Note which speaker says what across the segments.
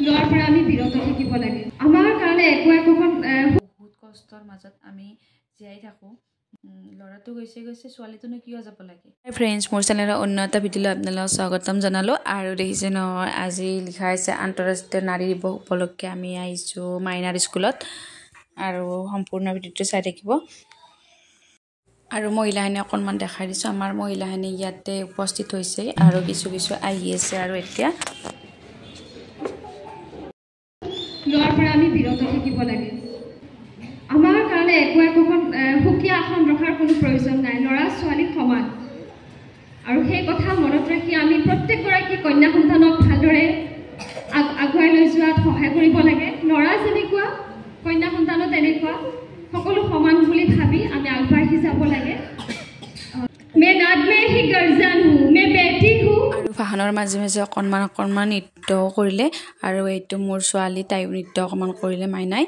Speaker 1: লোৱাৰ পৰা আমি বিৰত থাকিব লাগে। আমাৰ কাৰণে একোখন
Speaker 2: বহুত কষ্টৰ মাজত আমি জীয়াই থাকোঁ। ল'ৰাটো গৈছে ছোৱালীটোনো কিয় যাব লাগে। ফ্ৰেণ্ডছ, মোৰ চেনেলৰ অন্য এটা ভিডিঅ'লৈ আপোনালোকক স্বাগতম জনালোঁ। আৰু দেখিছে নহয়, আজি লিখা হৈছে আন্তঃৰাষ্ট্ৰীয় নাৰী দিৱস উপলক্ষে আমি আহিছোঁ মাইনাৰ স্কুলত। আৰু সম্পূৰ্ণ ভিডিঅ'টো চাই থাকিব। আৰু মহিলাখিনি অকণমান দেখাই দিছোঁ। আমাৰ মহিলাখিনি ইয়াতে উপস্থিত হৈছে আৰু কিছু আহি আছে। আৰু এতিয়া
Speaker 1: লোৱাৰ পৰা আমি বিৰত থাকিব লাগে। আমাৰ কাৰণে একোখন সুকীয়া আসন ৰখাৰ কোনো প্ৰয়োজন নাই। ল'ৰা ছোৱালী সমান। আৰু সেই কথা মনত ৰাখি আমি প্ৰত্যেকগৰাকী কন্যা সন্তানক ভালদৰে আগুৱাই লৈ যোৱাত সহায় কৰিব লাগে। ল'ৰা যেনেকুৱা কন্যা সন্তানো তেনেকুৱা, সকলো সমান বুলি ভাবি আমি আগবাঢ়ি যাব লাগে।
Speaker 2: আৰু ভাষণৰ মাজে মাজে অকণমান নৃত্যও কৰিলে। আৰু এইটো মোৰ ছোৱালী, তাইও নৃত্য অকণমান কৰিলে মাইনাই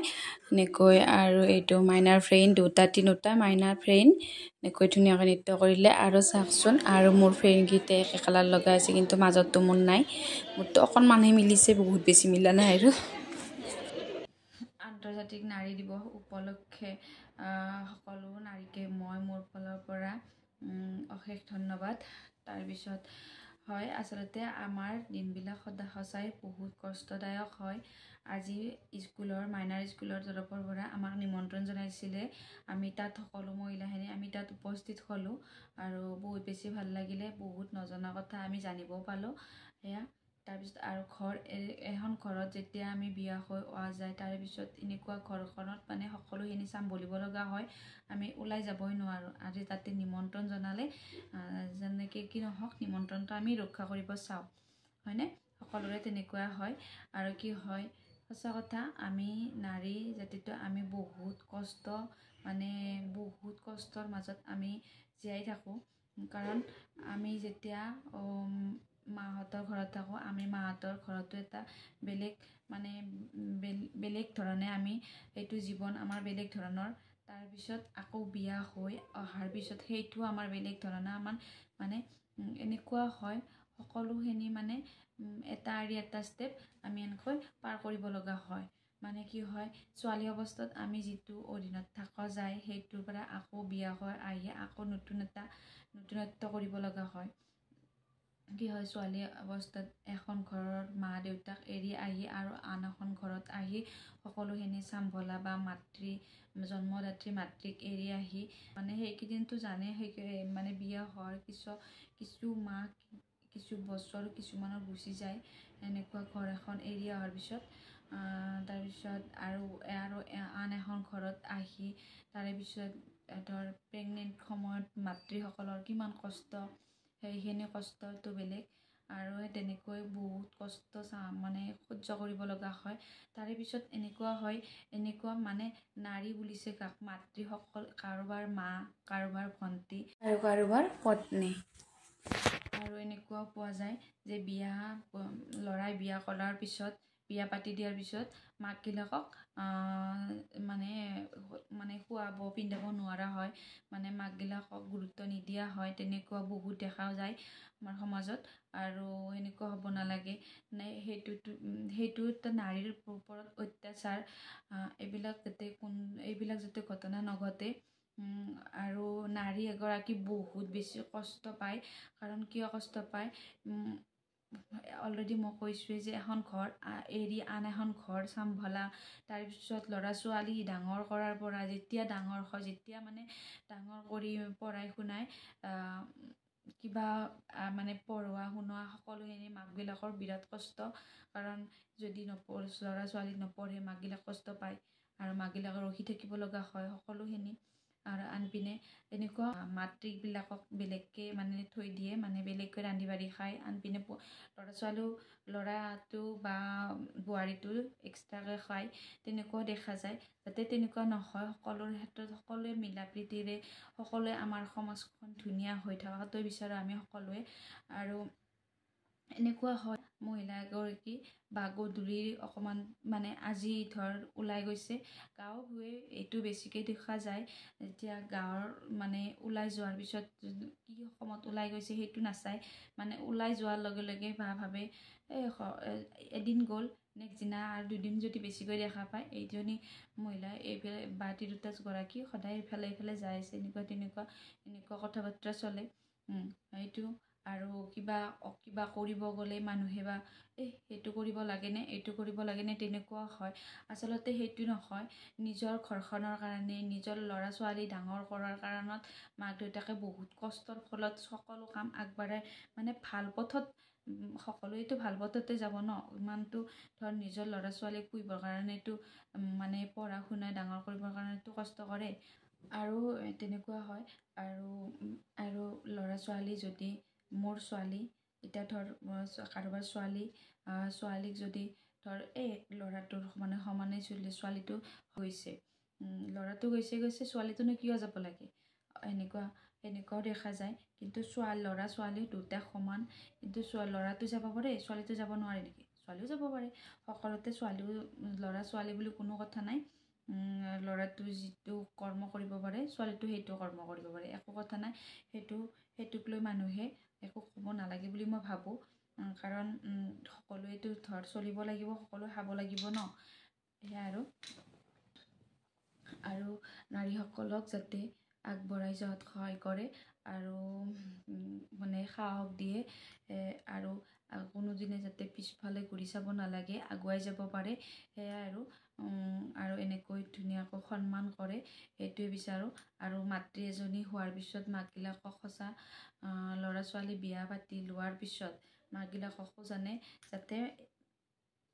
Speaker 2: এনেকৈ। আৰু এইটো মাইনাৰ ফ্ৰেণ্ড তিনিটা মাইনাৰ ফ্ৰেণ্ড এনেকৈ ধুনীয়াকৈ নৃত্য কৰিলে। আৰু চাওকচোন, আৰু মোৰ ফ্ৰেণ্ডকেইটাই একে কালাৰ লগাই আছে, কিন্তু মাজততো মোৰ নাই। মোৰতো অকণমানহে মিলিছে, বহুত বেছি মিলা নাই। আৰু আন্তৰ্জাতিক নাৰী দিৱস উপলক্ষে সকলো নাৰীকে মই মোৰ ফালৰ পৰা অশেষ ধন্যবাদ। তাৰপিছত হয়, আচলতে আমাৰ দিনবিলাক সঁচাই বহুত কষ্টদায়ক হয়। আজি মাইনাৰ স্কুলৰ তৰফৰ পৰা আমাক নিমন্ত্ৰণ জনাইছিলে। আমি তাত সকলো মহিলাখিনি আমি তাত উপস্থিত হ'লোঁ। আৰু বহুত বেছি ভাল লাগিলে। বহুত নজনা কথা আমি জানিবও পালোঁ। সেয়া তাৰপিছত আৰু এখন ঘৰত যেতিয়া আমি বিয়া হৈ অহা যায়, তাৰপিছত এনেকুৱা ঘৰখনত মানে সকলোখিনি চম্ভালিব লগা হয়। আমি ওলাই যাবই নোৱাৰোঁ। আজি তাতে নিমন্ত্ৰণ জনালে, যেনেকৈ কি নহওক নিমন্ত্ৰণটো আমি ৰক্ষা কৰিব চাওঁ, হয়নে? সকলোৰে তেনেকুৱা হয়। আৰু কি হয়, সঁচা কথা, আমি নাৰী জাতিটো আমি বহুত কষ্টৰ মাজত আমি জীয়াই থাকোঁ। কাৰণ আমি যেতিয়া মাহঁতৰ ঘৰত থাকোঁ, আমি মাহঁতৰ ঘৰতো এটা বেলেগ ধৰণে আমি এইটো জীৱন আমাৰ বেলেগ ধৰণৰ। তাৰপিছত আকৌ বিয়া হৈ অহাৰ পিছত সেইটো আমাৰ বেলেগ ধৰণে আমাৰ এনেকুৱা হয়। সকলোখিনি এটা এৰি এটা ষ্টেপ আমি এনেকৈ পাৰ কৰিব লগা হয়। কি হয়, ছোৱালী অৱস্থাত আমি যিটো অধীনত থকা যায়, সেইটোৰ পৰা আকৌ বিয়া হৈ আহি আকৌ নতুনত্ব কৰিব লগা হয়। কি হয়, ছোৱালী অৱস্থাত এখন ঘৰৰ মা দেউতাক এৰি আহি আৰু আন এখন ঘৰত আহি সকলোখিনি চম্ভালা বা জন্মদাত্ৰী মাতৃক এৰি আহি সেইকেইদিনটো জানে, বিয়া হোৱাৰ কিছু মাহ কিছু বছৰ কিছুমানৰ গুচি যায়। এনেকুৱা ঘৰ এখন এৰি অহাৰ পিছত তাৰপিছত আৰু আন এখন ঘৰত আহি তাৰে পিছত ধৰ প্ৰেগনেণ্ট সময়ত মাতৃসকলৰ কিমান কষ্ট, সেইখিনি কষ্টটো বেলেগ। আৰু তেনেকৈ বহুত কষ্ট সহ্য কৰিব লগা হয়। তাৰে পিছত এনেকুৱা হয়, নাৰী বুলিছে কাক? মাতৃসকল, কাৰোবাৰ মা, কাৰোবাৰ ভণ্টি আৰু কাৰোবাৰ পত্নী। আৰু এনেকুৱাও পোৱা যায় যে ল'ৰাই বিয়া কৰাৰ পিছত, বিয়া পাতি দিয়াৰ পিছত মাকবিলাকক খুৱাব পিন্ধাব নোৱাৰা হয়। মাকবিলাকক গুৰুত্ব নিদিয়া হয়। তেনেকুৱা বহুত দেখা যায় আমাৰ সমাজত। আৰু এনেকুৱা হ'ব নালাগে। সেইটো এটা নাৰীৰ ওপৰত অত্যাচাৰ। এইবিলাক যাতে ঘটনা নঘটে। আৰু নাৰী এগৰাকী বহুত বেছি কষ্ট পায়। কাৰণ কিয় কষ্ট পায়? অলৰেডি মই কৈছোঁৱেই যে এখন ঘৰ এৰি আন এখন ঘৰ চম্ভালা, তাৰপিছত ল'ৰা ছোৱালী ডাঙৰ কৰাৰ পৰা যেতিয়া ডাঙৰ হয়, যেতিয়া ডাঙৰ কৰি পঢ়াই শুনাই কিবা পঢ়োৱা শুনোৱা সকলোখিনি মাকবিলাকৰ বিৰাট কষ্ট। কাৰণ যদি ল'ৰা ছোৱালী নপঢ়ে, মাকবিলাক কষ্ট পায়। আৰু মাকবিলাকে ৰখি থাকিব লগা হয় সকলোখিনি। আৰু আনপিনে এনেকুৱা মাতৃবিলাকক বেলেগকৈ থৈ দিয়ে, বেলেগকৈ ৰান্ধি বাঢ়ি খায়। আনপিনে ল'ৰাটো বা বোৱাৰীটো এক্সট্ৰাকৈ খায়। তেনেকুৱাও দেখা যায়। যাতে তেনেকুৱা নহয়, সকলোৰে ক্ষেত্ৰত সকলোৱে মিলা প্ৰীতিৰে সকলোৱে আমাৰ সমাজখন ধুনীয়া হৈ থকাটোৱে বিচাৰোঁ আমি সকলোৱে। আৰু এনেকুৱা হয়, মহিলা এগৰাকী বা গধূলি অকণমান মানে আজি ধৰ ওলাই গৈছে, গাঁও ভূঞে এইটো বেছিকৈ দেখা যায়। এতিয়া গাঁৱৰ মানে ওলাই যোৱাৰ পিছত কি সময়ত ওলাই গৈছে সেইটো নাচায়, মানে ওলাই যোৱাৰ লগে লগে বা ভাবে এদিন গ'ল, নেক্সট দিনা আৰু 2 দিন যদি বেছিকৈ দেখা পায় এইজনী মহিলা এইফালে বা তিৰোতাগৰাকী সদায় ইফালে যাই আছে, এনেকুৱা কথা বাৰ্তা চলে। সেইটো আৰু কিবা কৰিব গ'লে মানুহে বা সেইটো কৰিব লাগেনে, এইটো কৰিব লাগেনে, তেনেকুৱা হয়। আচলতে সেইটো নহয়, নিজৰ ঘৰখনৰ কাৰণে, নিজৰ ল'ৰা ছোৱালী ডাঙৰ কৰাৰ কাৰণত মাক দেউতাকে বহুত কষ্টৰ ফলত সকলো কাম আগবাঢ়াই, মানে ভাল পথত সকলোৱেতো ভাল পথতে যাব ন। ইমানটো ধৰ নিজৰ ল'ৰা ছোৱালীক পুহিবৰ কাৰণেতো মানে পঢ়া শুনা ডাঙৰ কৰিবৰ কাৰণেতো কষ্ট কৰে। আৰু তেনেকুৱা হয়। আৰু ল'ৰা ছোৱালী যদি মোৰ ছোৱালী এতিয়া ধৰ কাৰোবাৰ ছোৱালীক যদি ধৰ ল'ৰাটোৰ সমানে ছোৱালীটো হৈছে, ল'ৰাটো গৈছে ছোৱালীটোনো কিয় যাব লাগে, এনেকুৱাও দেখা যায়। কিন্তু ল'ৰা ছোৱালী দুটা সমান, কিন্তু ল'ৰাটো যাব পাৰে, ছোৱালীটো যাব নোৱাৰে নেকি? ছোৱালীও যাব পাৰে। সকলোতে ল'ৰা ছোৱালী বুলি কোনো কথা নাই। ল'ৰাটো যিটো কৰ্ম কৰিব পাৰে ছোৱালীটো সেইটো কৰ্ম কৰিব পাৰে, একো কথা নাই। সেইটোক লৈ মানুহে একো ক'ব নালাগে বুলি মই ভাবোঁ। কাৰণ সকলোৱেতো ধৰ চলিব লাগিব, সকলোৱে খাব লাগিব ন। সেয়াই আৰু নাৰীসকলক যাতে আগবঢ়াই যোৱাত সহায় কৰে আৰু মানে সাহস দিয়ে, আৰু কোনোদিনে যাতে পিছফালে ঘূৰি চাব নালাগে, আগুৱাই যাব পাৰে। সেয়াই আৰু এনেকৈ ধুনীয়াকৈ সন্মান কৰে, সেইটোৱে বিচাৰোঁ। আৰু মাতৃ এজনী হোৱাৰ পিছত মাকবিলাকক সঁচা ল'ৰা ছোৱালী বিয়া পাতি লোৱাৰ পিছত মাকবিলাককো যাতে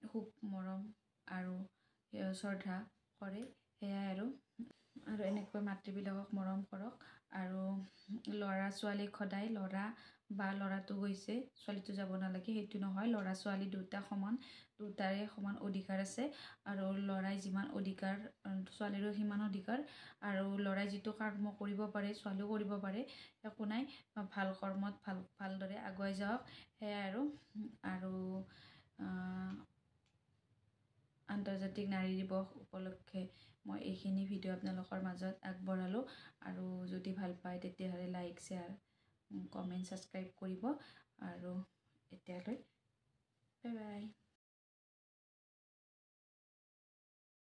Speaker 2: খুব মৰম আৰু শ্ৰদ্ধা কৰে। সেয়াই আৰু এনেকৈ মাতৃবিলাকক মৰম কৰক। আৰু ল'ৰা ছোৱালীক সদায় ল'ৰাটো গৈছে ছোৱালীটো যাব নালাগে, সেইটো নহয়। ল'ৰা ছোৱালী দুটা সমান, দুটাৰে সমান অধিকাৰ আছে। আৰু ল'ৰাই যিমান অধিকাৰ ছোৱালীৰো সিমান অধিকাৰ। আৰু ল'ৰাই যিটো কৰ্ম কৰিব পাৰে ছোৱালীও কৰিব পাৰে, একো নাই। ভাল কৰ্মত ভালদৰে আগুৱাই যাওক। সেয়াই আৰু আন্তৰ্জাতিক নাৰী দিৱস উপলক্ষে মই এইখিনি ভিডিঅ' আপোনালোকৰ মাজত আগবঢ়ালোঁ। আৰু যদি ভাল পায় তেতিয়াহ'লে লাইক, শ্বেয়াৰ, কমেণ্ট, ছাবস্ক্ৰাইব কৰিব। আৰু এতিয়ালৈ বাই বাই।